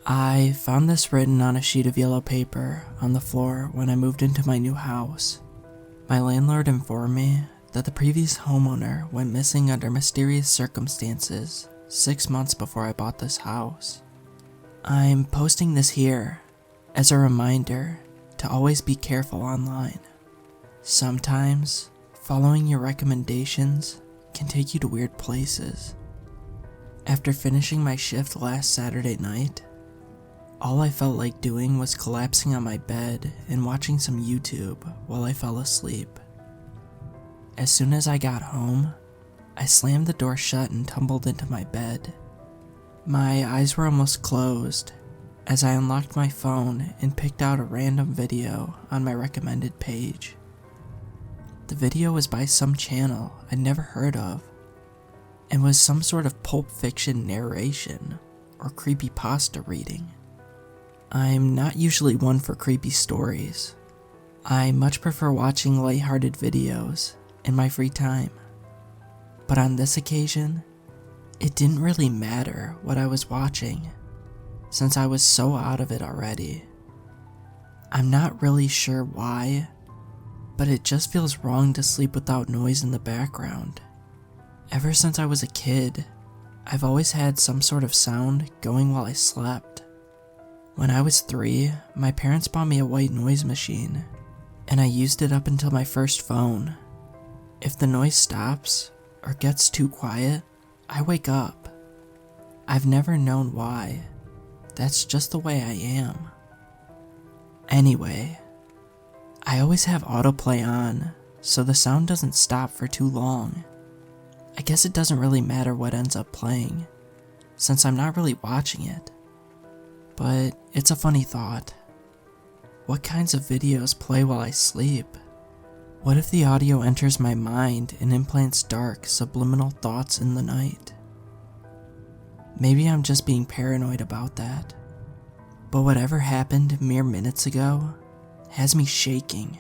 I found this written on a sheet of yellow paper on the floor when I moved into my new house. My landlord informed me that the previous homeowner went missing under mysterious circumstances 6 months before I bought this house. I'm posting this here as a reminder to always be careful online. Sometimes, following your recommendations can take you to weird places. After finishing my shift last Saturday night, all I felt like doing was collapsing on my bed and watching some YouTube while I fell asleep. As soon as I got home, I slammed the door shut and tumbled into my bed. My eyes were almost closed as I unlocked my phone and picked out a random video on my recommended page. The video was by some channel I'd never heard of and was some sort of pulp fiction narration or CreepyPasta reading. I'm not usually one for creepy stories. I much prefer watching lighthearted videos in my free time. But on this occasion, it didn't really matter what I was watching, since I was so out of it already. I'm not really sure why, but it just feels wrong to sleep without noise in the background. Ever since I was a kid, I've always had some sort of sound going while I slept. When I was 3, my parents bought me a white noise machine, and I used it up until my first phone. If the noise stops or gets too quiet, I wake up. I've never known why. That's just the way I am. Anyway, I always have autoplay on, so the sound doesn't stop for too long. I guess it doesn't really matter what ends up playing, since I'm not really watching it. But it's a funny thought. What kinds of videos play while I sleep? What if the audio enters my mind and implants dark, subliminal thoughts in the night? Maybe I'm just being paranoid about that. But whatever happened mere minutes ago has me shaking.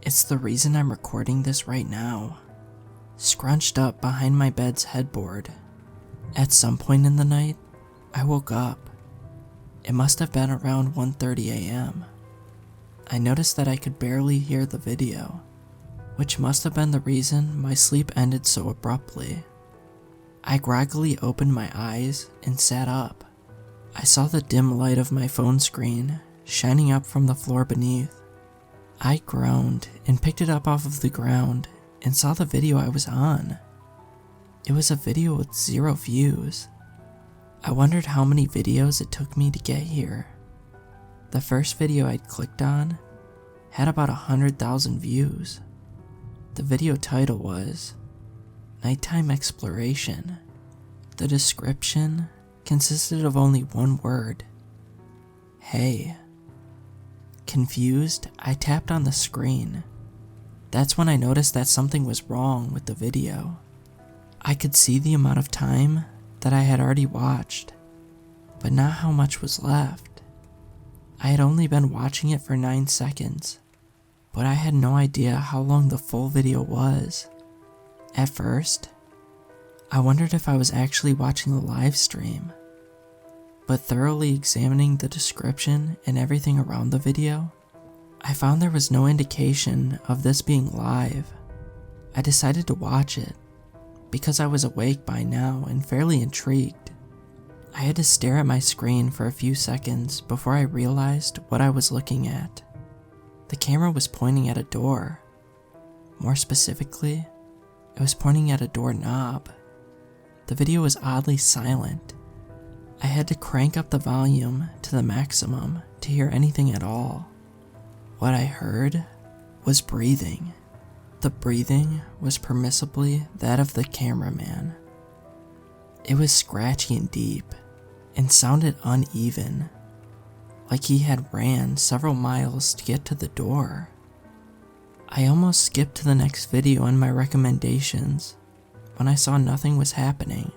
It's the reason I'm recording this right now, scrunched up behind my bed's headboard. At some point in the night, I woke up. It must have been around 1:30 a.m. I noticed that I could barely hear the video, which must have been the reason my sleep ended so abruptly. I groggily opened my eyes and sat up. I saw the dim light of my phone screen shining up from the floor beneath. I groaned and picked it up off of the ground and saw the video I was on. It was a video with 0 views. I wondered how many videos it took me to get here. The first video I'd clicked on had about 100,000 views. The video title was Nighttime Exploration. The description consisted of only one word: hey. Confused, I tapped on the screen. That's when I noticed that something was wrong with the video. I could see the amount of time that I had already watched, but not how much was left. I had only been watching it for 9 seconds, but I had no idea how long the full video was. At first, I wondered if I was actually watching a live stream, but thoroughly examining the description and everything around the video, I found there was no indication of this being live. I decided to watch it, because I was awake by now and fairly intrigued. I had to stare at my screen for a few seconds before I realized what I was looking at. The camera was pointing at a door. More specifically, it was pointing at a doorknob. The video was oddly silent. I had to crank up the volume to the maximum to hear anything at all. What I heard was breathing. The breathing was permissibly that of the cameraman. It was scratchy and deep, and sounded uneven, like he had ran several miles to get to the door. I almost skipped to the next video in my recommendations when I saw nothing was happening,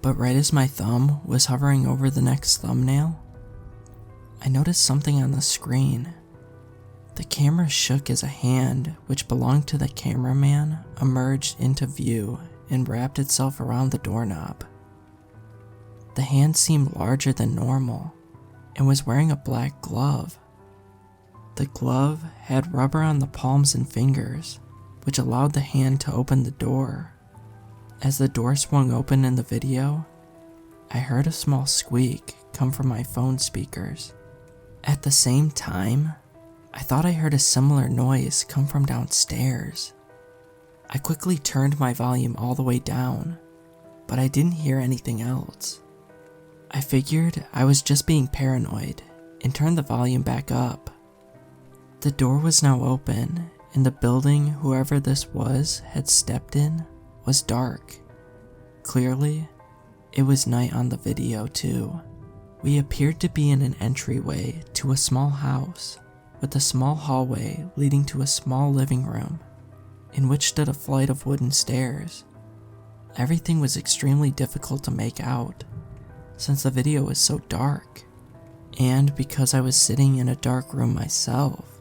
but right as my thumb was hovering over the next thumbnail, I noticed something on the screen. The camera shook as a hand which belonged to the cameraman emerged into view and wrapped itself around the doorknob. The hand seemed larger than normal and was wearing a black glove. The glove had rubber on the palms and fingers, which allowed the hand to open the door. As the door swung open in the video, I heard a small squeak come from my phone speakers. At the same time, I thought I heard a similar noise come from downstairs. I quickly turned my volume all the way down, but I didn't hear anything else. I figured I was just being paranoid and turned the volume back up. The door was now open, and the building whoever this was had stepped in was dark. Clearly, it was night on the video too. We appeared to be in an entryway to a small house, with a small hallway leading to a small living room, in which stood a flight of wooden stairs. Everything was extremely difficult to make out, since the video was so dark, and because I was sitting in a dark room myself,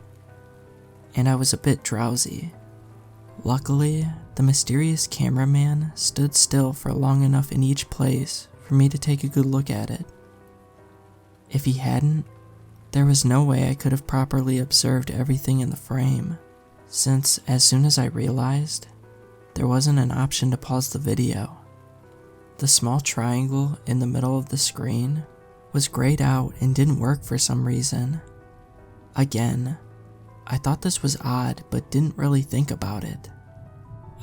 and I was a bit drowsy. Luckily, the mysterious cameraman stood still for long enough in each place for me to take a good look at it. If he hadn't, there was no way I could have properly observed everything in the frame, since as soon as I realized, there wasn't an option to pause the video. The small triangle in the middle of the screen was grayed out and didn't work for some reason. Again, I thought this was odd but didn't really think about it.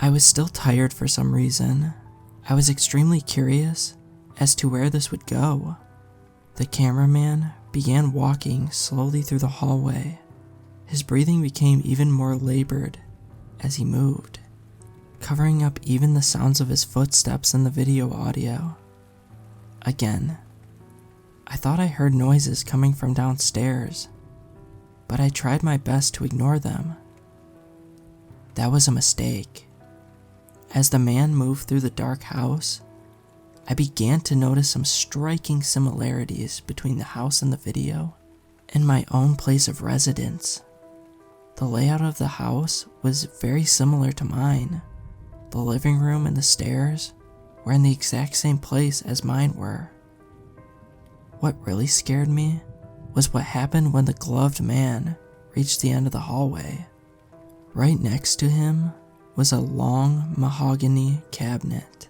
I was still tired for some reason. I was extremely curious as to where this would go. The cameraman began walking slowly through the hallway. His breathing became even more labored as he moved, covering up even the sounds of his footsteps in the video audio. Again, I thought I heard noises coming from downstairs, but I tried my best to ignore them. That was a mistake. As the man moved through the dark house, I began to notice some striking similarities between the house in the video and my own place of residence. The layout of the house was very similar to mine. The living room and the stairs were in the exact same place as mine were. What really scared me was what happened when the gloved man reached the end of the hallway. Right next to him was a long mahogany cabinet.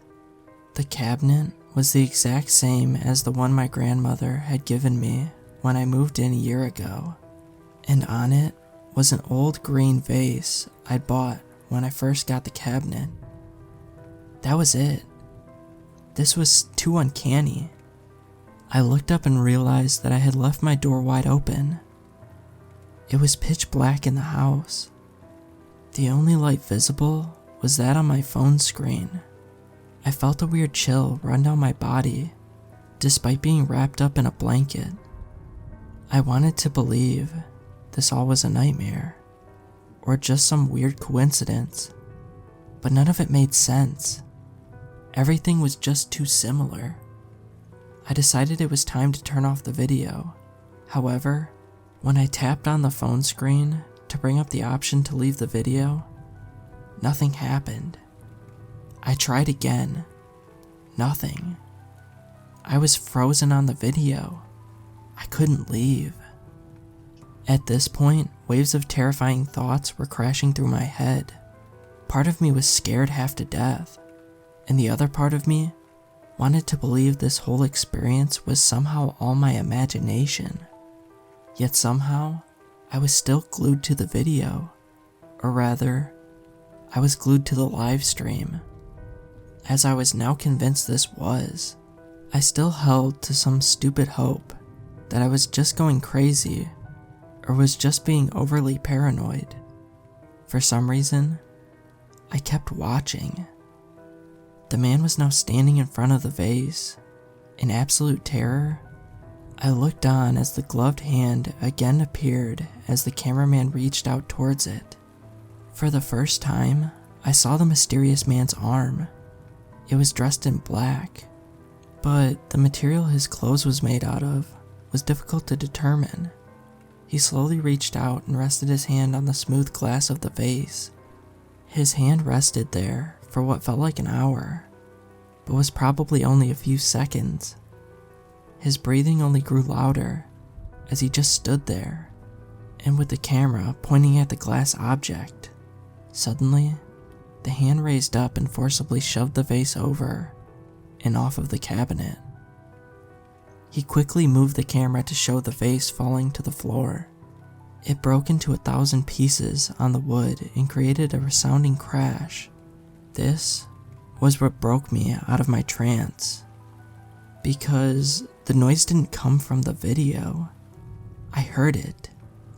The cabinet was the exact same as the one my grandmother had given me when I moved in a year ago, and on it was an old green vase I'd bought when I first got the cabinet. That was it. This was too uncanny. I looked up and realized that I had left my door wide open. It was pitch black in the house. The only light visible was that on my phone screen. I felt a weird chill run down my body, despite being wrapped up in a blanket. I wanted to believe this all was a nightmare, or just some weird coincidence, but none of it made sense. Everything was just too similar. I decided it was time to turn off the video. However, when I tapped on the phone screen to bring up the option to leave the video, nothing happened. I tried again. Nothing. I was frozen on the video. I couldn't leave. At this point, waves of terrifying thoughts were crashing through my head. Part of me was scared half to death, and the other part of me wanted to believe this whole experience was somehow all my imagination. Yet somehow, I was still glued to the video. Or rather, I was glued to the live stream. As I was now convinced this was, I still held to some stupid hope that I was just going crazy or was just being overly paranoid. For some reason, I kept watching. The man was now standing in front of the vase. In absolute terror, I looked on as the gloved hand again appeared as the cameraman reached out towards it. For the first time, I saw the mysterious man's arm. It was dressed in black, but the material his clothes was made out of was difficult to determine. He slowly reached out and rested his hand on the smooth glass of the vase. His hand rested there for what felt like an hour, but was probably only a few seconds. His breathing only grew louder as he just stood there, and with the camera pointing at the glass object. Suddenly, the hand raised up and forcibly shoved the vase over and off of the cabinet. He quickly moved the camera to show the vase falling to the floor. It broke into 1,000 pieces on the wood and created a resounding crash. This was what broke me out of my trance, because the noise didn't come from the video. I heard it,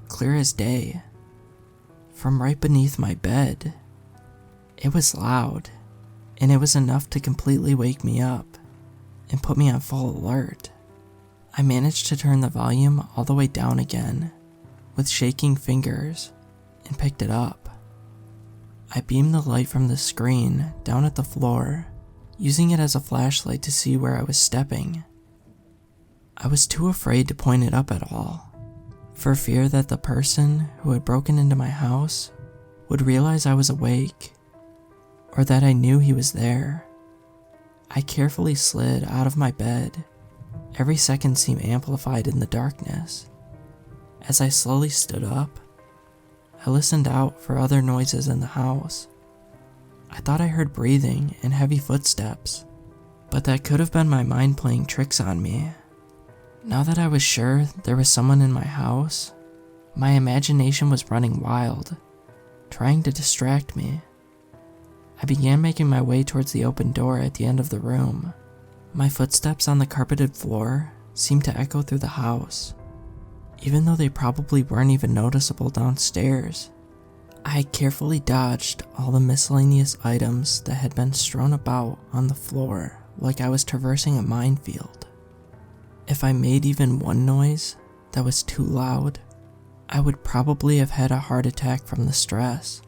clear as day, from right beneath my bed. It was loud, and it was enough to completely wake me up and put me on full alert. I managed to turn the volume all the way down again with shaking fingers and picked it up. I beamed the light from the screen down at the floor, using it as a flashlight to see where I was stepping. I was too afraid to point it up at all, for fear that the person who had broken into my house would realize I was awake, or that I knew he was there. I carefully slid out of my bed. Every second seemed amplified in the darkness. As I slowly stood up, I listened out for other noises in the house. I thought I heard breathing and heavy footsteps, but that could have been my mind playing tricks on me. Now that I was sure there was someone in my house, my imagination was running wild, trying to distract me. I began making my way towards the open door at the end of the room. My footsteps on the carpeted floor seemed to echo through the house, even though they probably weren't even noticeable downstairs. I had carefully dodged all the miscellaneous items that had been strewn about on the floor like I was traversing a minefield. If I made even one noise that was too loud, I would probably have had a heart attack from the stress.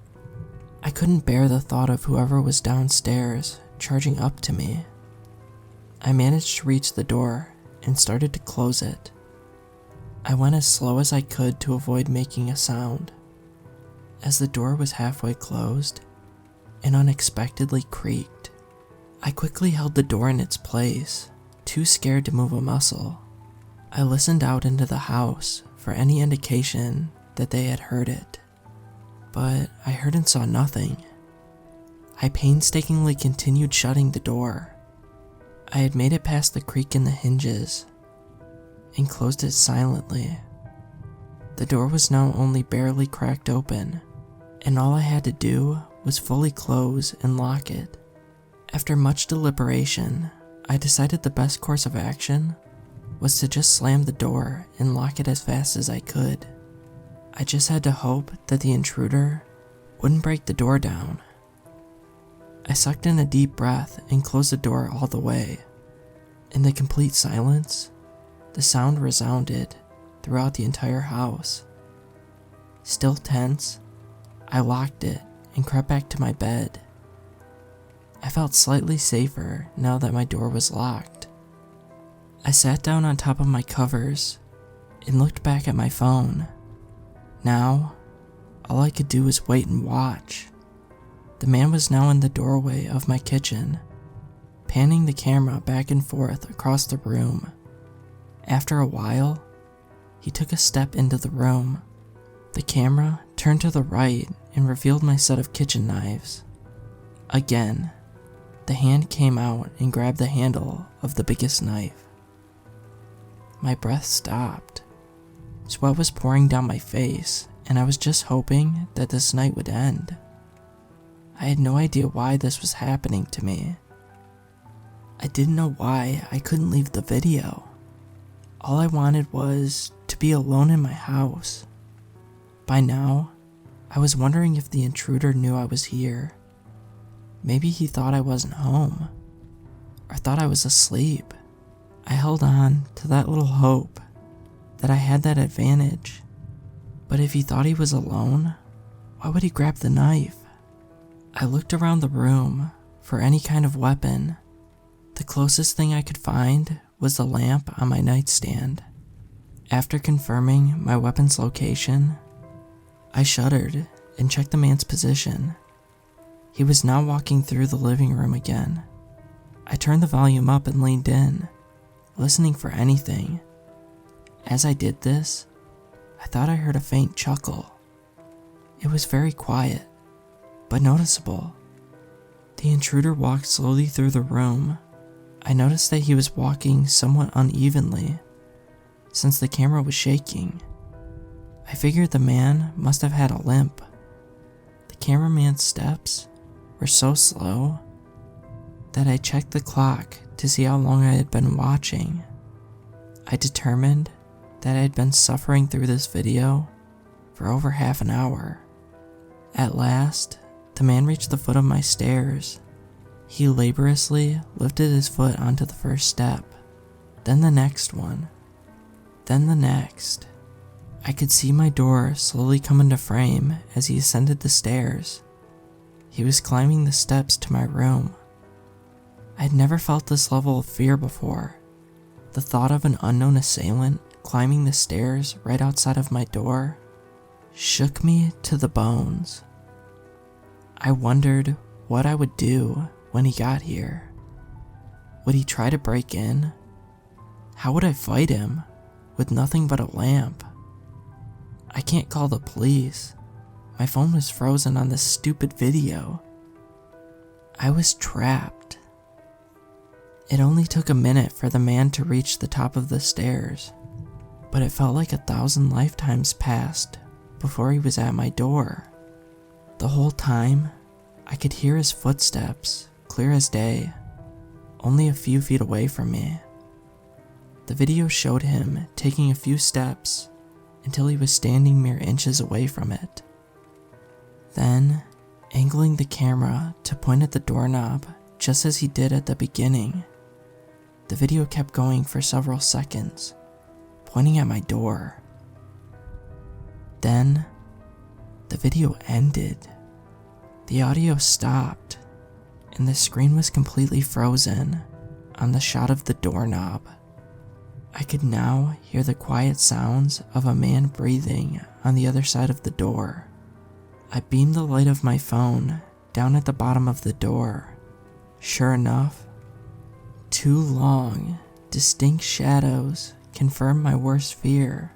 I couldn't bear the thought of whoever was downstairs charging up to me. I managed to reach the door and started to close it. I went as slow as I could to avoid making a sound. As the door was halfway closed, it unexpectedly creaked. I quickly held the door in its place, too scared to move a muscle. I listened out into the house for any indication that they had heard it, but I heard and saw nothing. I painstakingly continued shutting the door. I had made it past the creak in the hinges and closed it silently. The door was now only barely cracked open, and all I had to do was fully close and lock it. After much deliberation, I decided the best course of action was to just slam the door and lock it as fast as I could. I just had to hope that the intruder wouldn't break the door down. I sucked in a deep breath and closed the door all the way. In the complete silence, the sound resounded throughout the entire house. Still tense, I locked it and crept back to my bed. I felt slightly safer now that my door was locked. I sat down on top of my covers and looked back at my phone. Now, all I could do was wait and watch. The man was now in the doorway of my kitchen, panning the camera back and forth across the room. After a while, he took a step into the room. The camera turned to the right and revealed my set of kitchen knives. Again, the hand came out and grabbed the handle of the biggest knife. My breath stopped. Sweat was pouring down my face, and I was just hoping that this night would end. I had no idea why this was happening to me. I didn't know why I couldn't leave the video. All I wanted was to be alone in my house. By now, I was wondering if the intruder knew I was here. Maybe he thought I wasn't home, or thought I was asleep. I held on to that little hope that I had that advantage. But if he thought he was alone, why would he grab the knife? I looked around the room for any kind of weapon. The closest thing I could find was the lamp on my nightstand. After confirming my weapon's location, I shuddered and checked the man's position. He was now walking through the living room again. I turned the volume up and leaned in. listening for anything. As I did this, I thought I heard a faint chuckle. It was very quiet, but noticeable. The intruder walked slowly through the room. I noticed that he was walking somewhat unevenly, since the camera was shaking. I figured the man must have had a limp. The cameraman's steps were so slow that I checked the clock to see how long I had been watching. I determined that I had been suffering through this video for over half an hour. At last, the man reached the foot of my stairs. He laboriously lifted his foot onto the first step, then the next one, then the next. I could see my door slowly come into frame as he ascended the stairs. He was climbing the steps to my room. I had never felt this level of fear before. The thought of an unknown assailant climbing the stairs right outside of my door shook me to the bones. I wondered what I would do when he got here. Would he try to break in? How would I fight him with nothing but a lamp? I can't call the police. My phone was frozen on this stupid video. I was trapped. It only took a minute for the man to reach the top of the stairs, but it felt like 1,000 lifetimes passed before he was at my door. The whole time, I could hear his footsteps, clear as day, only a few feet away from me. The video showed him taking a few steps until he was standing mere inches away from it. Then, angling the camera to point at the doorknob just as he did at the beginning, the video kept going for several seconds, pointing at my door. Then, the video ended. The audio stopped, and the screen was completely frozen on the shot of the doorknob. I could now hear the quiet sounds of a man breathing on the other side of the door. I beamed the light of my phone down at the bottom of the door. Sure enough, 2 long, distinct shadows confirmed my worst fear.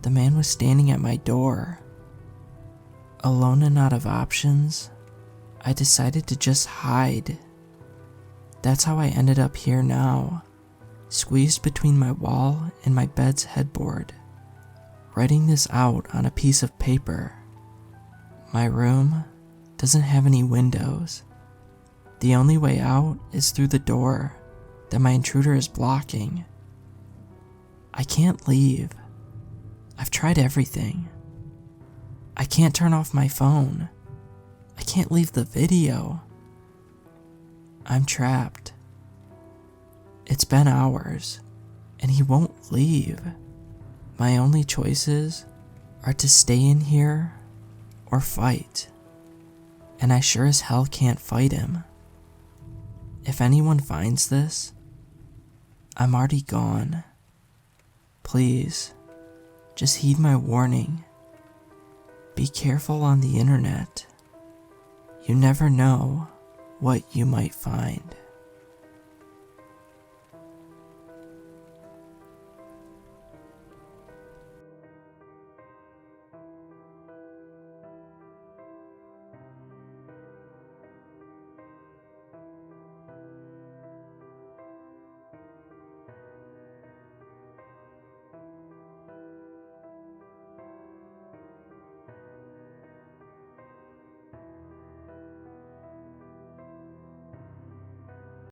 The man was standing at my door. Alone and out of options, I decided to just hide. That's how I ended up here now, squeezed between my wall and my bed's headboard, writing this out on a piece of paper. My room doesn't have any windows. The only way out is through the door that my intruder is blocking. I can't leave. I've tried everything. I can't turn off my phone. I can't leave the video. I'm trapped. It's been hours, and he won't leave. My only choices are to stay in here or fight, and I sure as hell can't fight him. If anyone finds this, I'm already gone. Please, just heed my warning. Be careful on the internet. You never know what you might find.